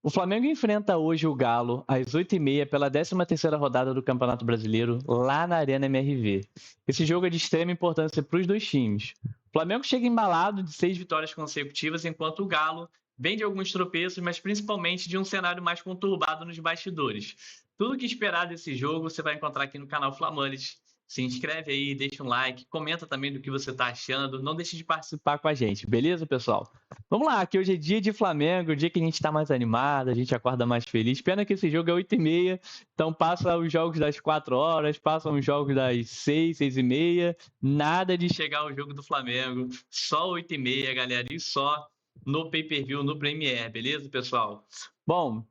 O Flamengo enfrenta hoje o Galo às 8h30 pela 13ª rodada do Campeonato Brasileiro, lá na Arena MRV. Esse jogo é de extrema importância para os dois times. O Flamengo chega embalado de 6 vitórias consecutivas, enquanto o Galo vem de alguns tropeços, mas principalmente de um cenário mais conturbado nos bastidores. Tudo que esperar desse jogo você vai encontrar aqui no canal Flamantes. Se inscreve aí, deixa um like, comenta também do que você está achando. Não deixe de participar com a gente, beleza, pessoal? Vamos lá, que hoje é dia de Flamengo, dia que a gente está mais animado, a gente acorda mais feliz. Pena que esse jogo é 8h30, então passa os jogos das 4 horas, passam os jogos das 6, 6h30. Nada de chegar ao jogo do Flamengo, só 8h30, galera, e só no pay-per-view, no Premiere, beleza, pessoal? Bom,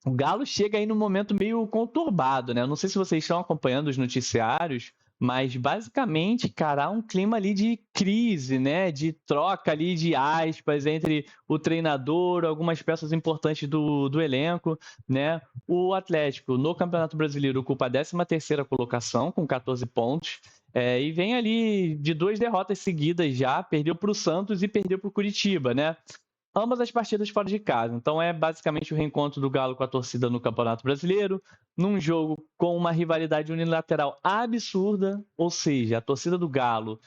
o Galo chega aí num momento meio conturbado, né? Eu não sei se vocês estão acompanhando os noticiários, mas basicamente, cara, há um clima ali de crise, né? De troca ali de aspas entre o treinador, algumas peças importantes do elenco, né? O Atlético, no Campeonato Brasileiro, ocupa a 13ª colocação, com 14 pontos. E vem ali de 2 derrotas seguidas já, perdeu para o Santos e perdeu para o Curitiba, né? Ambas as partidas fora de casa. Então é basicamente o reencontro do Galo com a torcida no Campeonato Brasileiro, num jogo com uma rivalidade unilateral absurda, ou seja, a torcida do Galo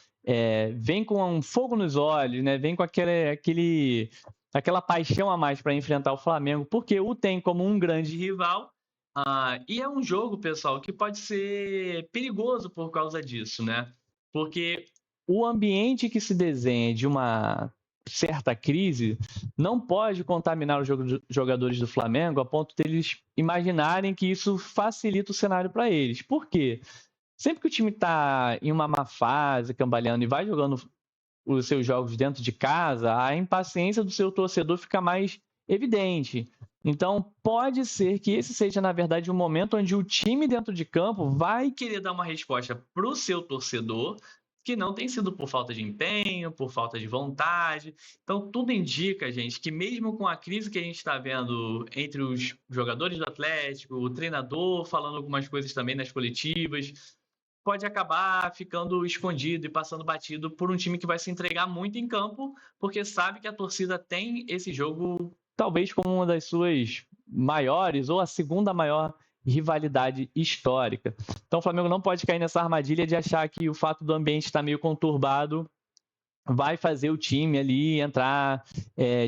vem com um fogo nos olhos, né? Vem com aquela paixão a mais para enfrentar o Flamengo, porque o tem como um grande rival. E é um jogo, pessoal, que pode ser perigoso por causa disso, né? Porque o ambiente que se desenha de uma certa crise não pode contaminar os jogadores do Flamengo a ponto deles imaginarem que isso facilita o cenário para eles. Por quê? Sempre que o time está em uma má fase, cambaleando e vai jogando os seus jogos dentro de casa, a impaciência do seu torcedor fica mais evidente. Então, pode ser que esse seja, na verdade, um momento onde o time dentro de campo vai querer dar uma resposta para o seu torcedor, que não tem sido por falta de empenho, por falta de vontade. Então, tudo indica, gente, que mesmo com a crise que a gente está vendo entre os jogadores do Atlético, o treinador falando algumas coisas também nas coletivas, pode acabar ficando escondido e passando batido por um time que vai se entregar muito em campo, porque sabe que a torcida tem esse jogo talvez como uma das suas maiores ou a segunda maior rivalidade histórica. Então o Flamengo não pode cair nessa armadilha de achar que o fato do ambiente estar meio conturbado vai fazer o time ali entrar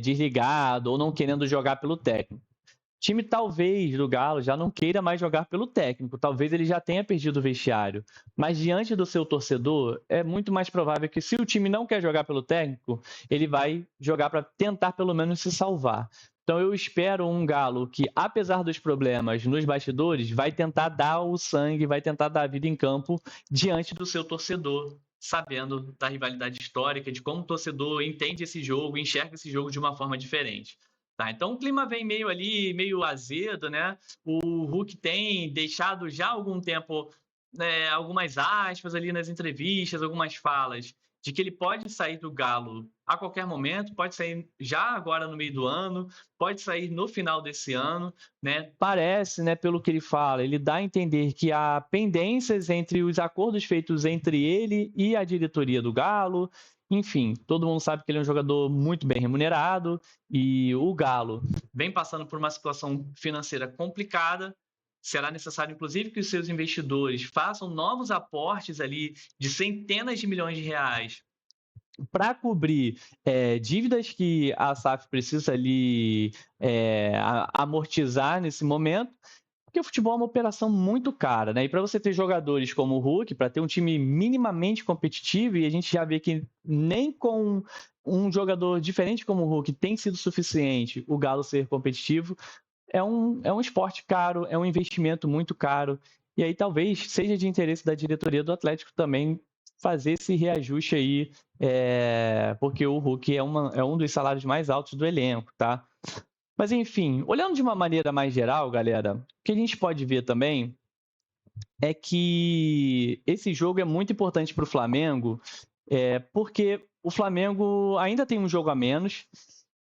desligado ou não querendo jogar pelo técnico. O time talvez do Galo já não queira mais jogar pelo técnico, talvez ele já tenha perdido o vestiário, mas diante do seu torcedor é muito mais provável que se o time não quer jogar pelo técnico, ele vai jogar para tentar pelo menos se salvar. Então eu espero um Galo que, apesar dos problemas nos bastidores, vai tentar dar o sangue, vai tentar dar a vida em campo diante do seu torcedor, sabendo da rivalidade histórica, de como o torcedor entende esse jogo, enxerga esse jogo de uma forma diferente. Tá, então o clima vem meio ali, meio azedo, né? O Hulk tem deixado já há algum tempo algumas aspas ali nas entrevistas, algumas falas, de que ele pode sair do Galo a qualquer momento, pode sair já agora no meio do ano, pode sair no final desse ano, né? Parece, né, pelo que ele fala, ele dá a entender que há pendências entre os acordos feitos entre ele e a diretoria do Galo. Enfim, todo mundo sabe que ele é um jogador muito bem remunerado e o Galo vem passando por uma situação financeira complicada. Será necessário, inclusive, que os seus investidores façam novos aportes ali de centenas de milhões de reais para cobrir dívidas que a SAF precisa ali amortizar nesse momento. Porque o futebol é uma operação muito cara, né? E para você ter jogadores como o Hulk, para ter um time minimamente competitivo, e a gente já vê que nem com um jogador diferente como o Hulk tem sido suficiente o Galo ser competitivo, é um esporte caro, é um investimento muito caro. E aí talvez seja de interesse da diretoria do Atlético também fazer esse reajuste aí, porque o Hulk é um dos salários mais altos do elenco, tá? Mas, enfim, olhando de uma maneira mais geral, galera, o que a gente pode ver também é que esse jogo é muito importante para o Flamengo, porque o Flamengo ainda tem um jogo a menos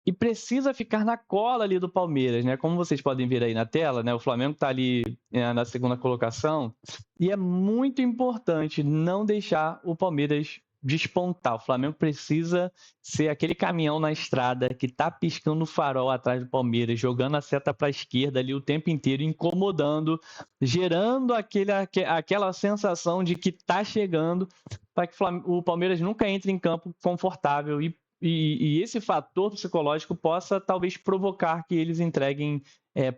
e precisa ficar na cola ali do Palmeiras, né? Como vocês podem ver aí na tela, né? O Flamengo está ali na segunda colocação e é muito importante não deixar o Palmeiras despontar. O Flamengo precisa ser aquele caminhão na estrada que tá piscando o farol atrás do Palmeiras, jogando a seta para a esquerda ali o tempo inteiro, incomodando, gerando aquela sensação de que tá chegando, para que o Palmeiras nunca entre em campo confortável e esse fator psicológico possa talvez provocar que eles entreguem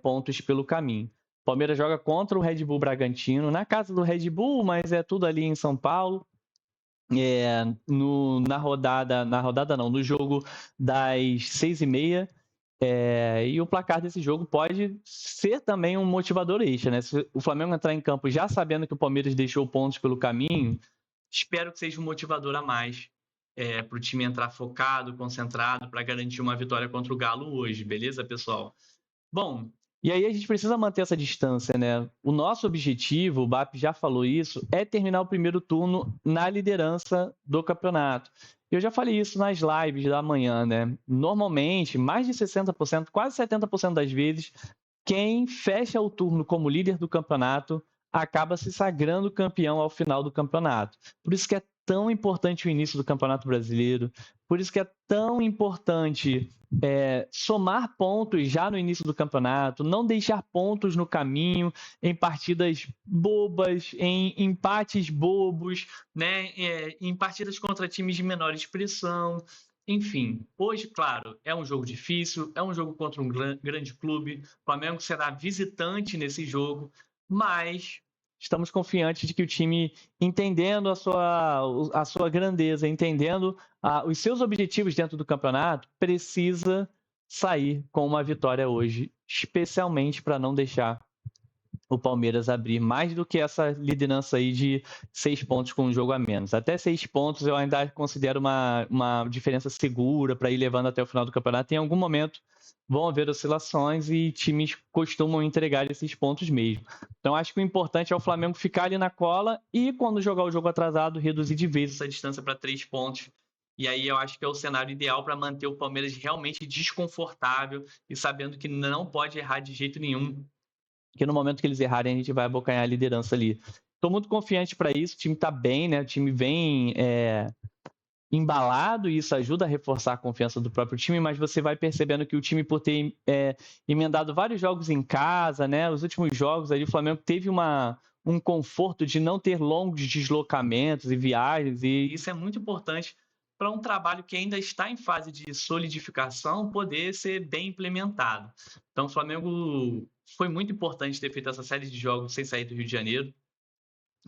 pontos pelo caminho. O Palmeiras joga contra o Red Bull Bragantino, na casa do Red Bull, mas é tudo ali em São Paulo. No jogo das 6h30. E o placar desse jogo pode ser também um motivador extra, né? Se o Flamengo entrar em campo já sabendo que o Palmeiras deixou pontos pelo caminho, espero que seja um motivador a mais para o time entrar focado, concentrado, para garantir uma vitória contra o Galo hoje, beleza, pessoal? Bom, e aí a gente precisa manter essa distância, né? O nosso objetivo, o BAP já falou isso, é terminar o primeiro turno na liderança do campeonato. Eu já falei isso nas lives da manhã, né? Normalmente, mais de 60%, quase 70% das vezes, quem fecha o turno como líder do campeonato acaba se sagrando campeão ao final do campeonato. Por isso que é tão importante o início do Campeonato Brasileiro, por isso que é tão importante somar pontos já no início do campeonato, não deixar pontos no caminho em partidas bobas, em empates bobos, né? Em partidas contra times de menor expressão. Enfim, hoje, claro, é um jogo difícil, é um jogo contra um grande clube. O Flamengo será visitante nesse jogo, mas estamos confiantes de que o time, entendendo a sua grandeza, entendendo os seus objetivos dentro do campeonato, precisa sair com uma vitória hoje, especialmente para não deixar o Palmeiras abrir mais do que essa liderança aí de 6 pontos com um jogo a menos. Até 6 pontos eu ainda considero uma diferença segura para ir levando até o final do campeonato. Em algum momento vão haver oscilações e times costumam entregar esses pontos mesmo. Então acho que o importante é o Flamengo ficar ali na cola e quando jogar o jogo atrasado, reduzir de vez essa distância para 3 pontos. E aí eu acho que é o cenário ideal para manter o Palmeiras realmente desconfortável e sabendo que não pode errar de jeito nenhum, porque no momento que eles errarem, a gente vai abocanhar a liderança ali. Estou muito confiante para isso, o time está bem, né? O time vem embalado e isso ajuda a reforçar a confiança do próprio time, mas você vai percebendo que o time, por ter emendado vários jogos em casa, né? Os últimos jogos ali, o Flamengo teve um conforto de não ter longos deslocamentos e viagens, e isso é muito importante para um trabalho que ainda está em fase de solidificação poder ser bem implementado. Então, o Flamengo foi muito importante ter feito essa série de jogos sem sair do Rio de Janeiro.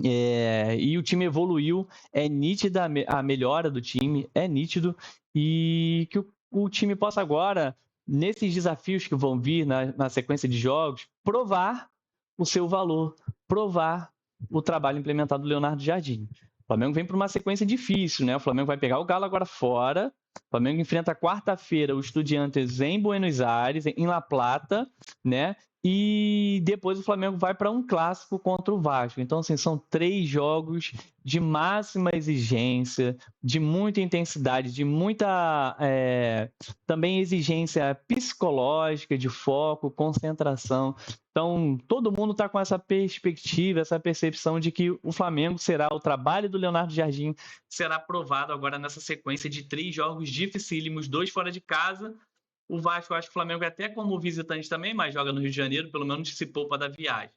E o time evoluiu, é nítida a melhora do time, é nítido, e que o time possa agora, nesses desafios que vão vir na sequência de jogos, provar o seu valor, provar o trabalho implementado do Leonardo Jardim. O Flamengo vem para uma sequência difícil, né? O Flamengo vai pegar o Galo agora fora. O Flamengo enfrenta quarta-feira o Estudiantes em Buenos Aires, em La Plata, né? E depois o Flamengo vai para um clássico contra o Vasco. Então, assim, são 3 jogos de máxima exigência, de muita intensidade, de muita também exigência psicológica, de foco, concentração. Então, todo mundo está com essa perspectiva, essa percepção de que o Flamengo será, o trabalho do Leonardo Jardim será aprovado agora nessa sequência de 3 jogos dificílimos, 2 fora de casa. O Vasco, acho que o Flamengo é até como visitante também, mas joga no Rio de Janeiro, pelo menos se poupa da viagem.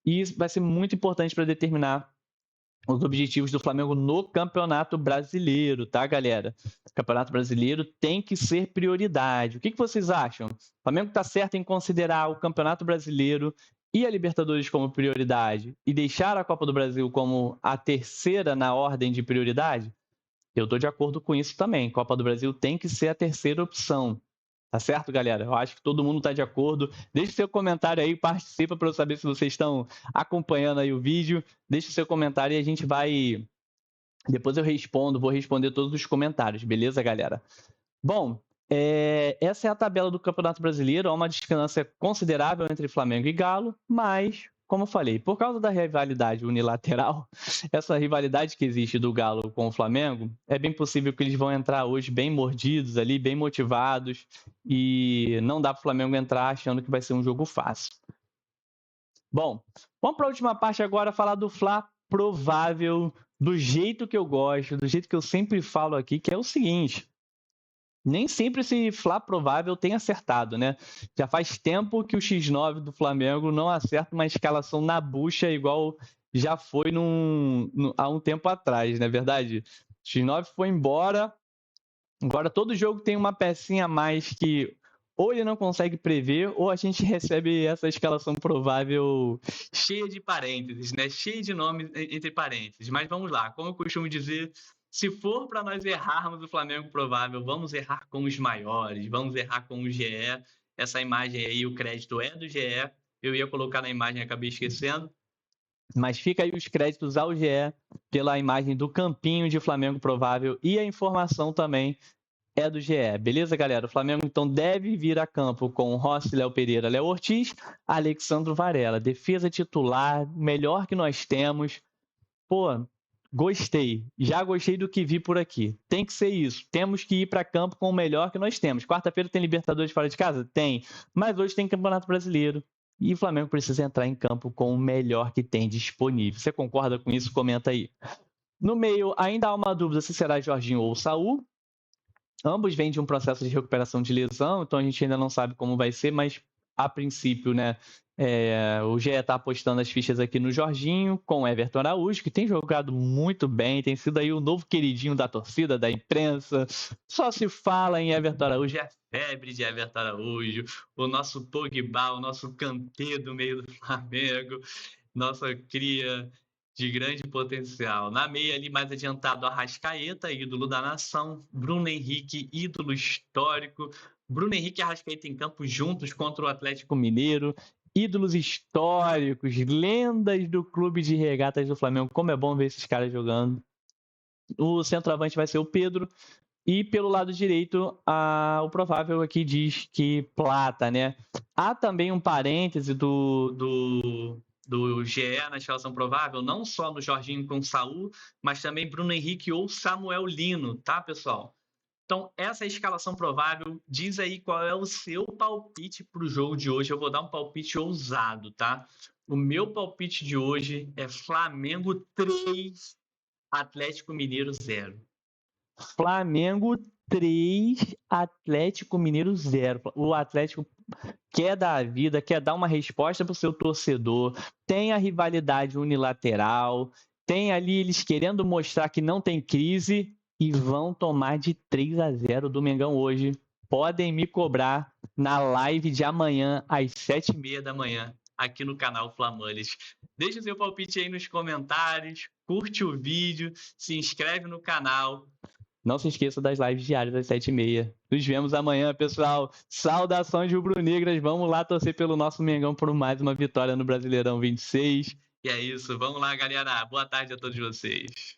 E isso vai ser muito importante para determinar os objetivos do Flamengo no Campeonato Brasileiro, tá, galera? O Campeonato Brasileiro tem que ser prioridade. O que vocês acham? O Flamengo está certo em considerar o Campeonato Brasileiro e a Libertadores como prioridade e deixar a Copa do Brasil como a terceira na ordem de prioridade? Eu estou de acordo com isso também. Copa do Brasil tem que ser a terceira opção. Tá certo, galera? Eu acho que todo mundo está de acordo. Deixe seu comentário aí, participa para eu saber se vocês estão acompanhando aí o vídeo. Deixe seu comentário e a gente vai... Depois eu vou responder todos os comentários, beleza, galera? Bom, essa é a tabela do Campeonato Brasileiro. Há uma distância considerável entre Flamengo e Galo, mas, como eu falei, por causa da rivalidade unilateral, essa rivalidade que existe do Galo com o Flamengo, é bem possível que eles vão entrar hoje bem mordidos ali, bem motivados, e não dá para o Flamengo entrar achando que vai ser um jogo fácil. Bom, vamos para a última parte agora, falar do Fla provável do jeito que eu gosto, do jeito que eu sempre falo aqui, que é o seguinte: nem sempre esse Fla provável tem acertado, né? Já faz tempo que o X9 do Flamengo não acerta uma escalação na bucha igual já foi há um tempo atrás, não é verdade? O X9 foi embora, agora todo jogo tem uma pecinha a mais que ou ele não consegue prever, ou a gente recebe essa escalação provável cheia de parênteses, né? Cheia de nomes entre parênteses. Mas vamos lá, como eu costumo dizer, se for para nós errarmos o Flamengo provável, vamos errar com os maiores, vamos errar com o GE. Essa imagem aí, o crédito é do GE. Eu ia colocar na imagem, acabei esquecendo. Mas fica aí os créditos ao GE pela imagem do campinho de Flamengo provável e a informação também é do GE. Beleza, galera? O Flamengo, então, deve vir a campo com Rossi, Léo Pereira, Léo Ortiz, Alexandro Varela. Defesa titular, melhor que nós temos. Pô, gostei. Já gostei do que vi por aqui. Tem que ser isso. Temos que ir para campo com o melhor que nós temos. Quarta-feira tem Libertadores fora de casa? Tem. Mas hoje tem Campeonato Brasileiro. E o Flamengo precisa entrar em campo com o melhor que tem disponível. Você concorda com isso? Comenta aí. No meio, ainda há uma dúvida se será Jorginho ou Saul. Ambos vêm de um processo de recuperação de lesão, então a gente ainda não sabe como vai ser, mas a princípio, né, o GE está apostando as fichas aqui no Jorginho, com o Everton Araújo, que tem jogado muito bem, tem sido aí o novo queridinho da torcida, da imprensa. Só se fala em Everton Araújo, é febre de Everton Araújo, o nosso Pogba, o nosso Kanté do meio do Flamengo, nossa cria de grande potencial. Na meia ali mais adiantado, Arrascaeta, ídolo da nação. Bruno Henrique, ídolo histórico. Bruno Henrique e Arrascaeta em campo juntos contra o Atlético Mineiro. Ídolos históricos, lendas do clube de regatas do Flamengo. Como é bom ver esses caras jogando. O centroavante vai ser o Pedro. E pelo lado direito, o provável aqui diz que Plata, né? Há também um parêntese do GE na escalação provável, não só no Jorginho com Saul, mas também Bruno Henrique ou Samuel Lino, tá, pessoal? Então, essa é a escalação provável. Diz aí qual é o seu palpite para o jogo de hoje. Eu vou dar um palpite ousado, tá? O meu palpite de hoje é Flamengo 3, Atlético Mineiro 0. Flamengo 3, Atlético Mineiro 0. O Atlético quer dar a vida, quer dar uma resposta para o seu torcedor, tem a rivalidade unilateral, tem ali eles querendo mostrar que não tem crise e vão tomar de 3-0 do Mengão hoje. Podem me cobrar na live de amanhã às 7h30 da manhã aqui no canal Flamantes. Deixa o seu palpite aí nos comentários, curte o vídeo, se inscreve no canal. Não se esqueça das lives diárias às 7h30. Nos vemos amanhã, pessoal. Saudações rubro-negras. Vamos lá torcer pelo nosso Mengão por mais uma vitória no Brasileirão 26. E é isso. Vamos lá, galera. Boa tarde a todos vocês.